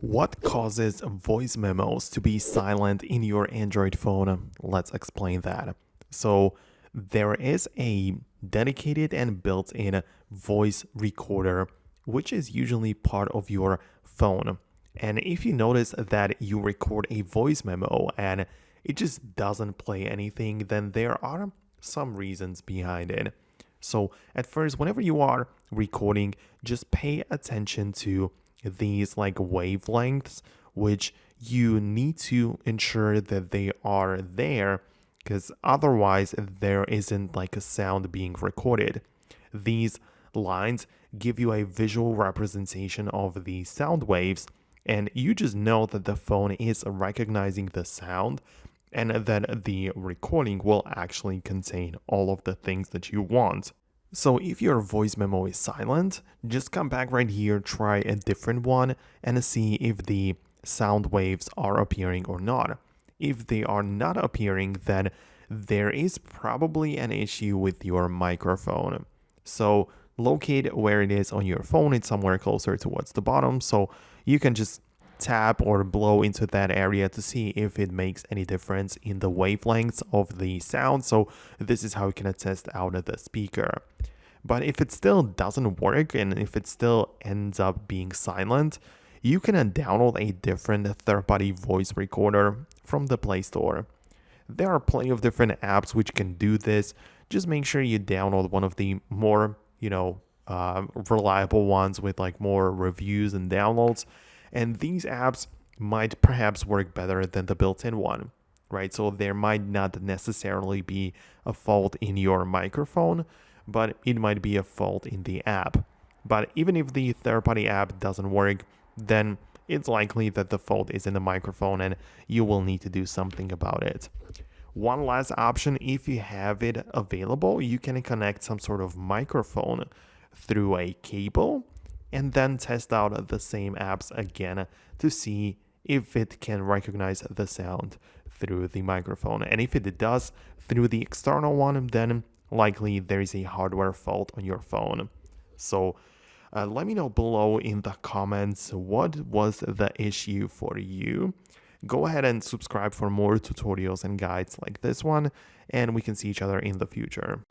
What causes voice memos to be silent in your Android phone? Let's explain that. So, there is a dedicated and built in voice recorder, which is usually part of your phone. And if you notice that you record a voice memo and it just doesn't play anything, then there are some reasons behind it. So, at first, whenever you are recording, just pay attention to these like wavelengths, which you need to ensure that they are there because otherwise there isn't like a sound being recorded. These lines give you a visual representation of the sound waves, and you just know that the phone is recognizing the sound and that the recording will actually contain all of the things that you want. So if your voice memo is silent, just come back right here, try a different one, and see if the sound waves are appearing or not. If they are not appearing, then there is probably an issue with your microphone. So locate where it is on your phone. It's somewhere closer towards the bottom, so you can just tap or blow into that area to see if it makes any difference in the wavelengths of the sound. So this is how you can test out the speaker. But if it still doesn't work and if it still ends up being silent, you can download a different third-party voice recorder from the Play Store. There are plenty of different apps which can do this. Just make sure you download one of the more, reliable ones with like more reviews and downloads. And these apps might perhaps work better than the built-in one, right? So there might not necessarily be a fault in your microphone, but it might be a fault in the app. But even if the third-party app doesn't work, then it's likely that the fault is in the microphone and you will need to do something about it. One last option, if you have it available, you can connect some sort of microphone through a cable and then test out the same apps again to see if it can recognize the sound through the microphone. And if it does through the external one, then likely there is a hardware fault on your phone. So let me know below in the comments what was the issue for you. Go ahead and subscribe for more tutorials and guides like this one, and we can see each other in the future.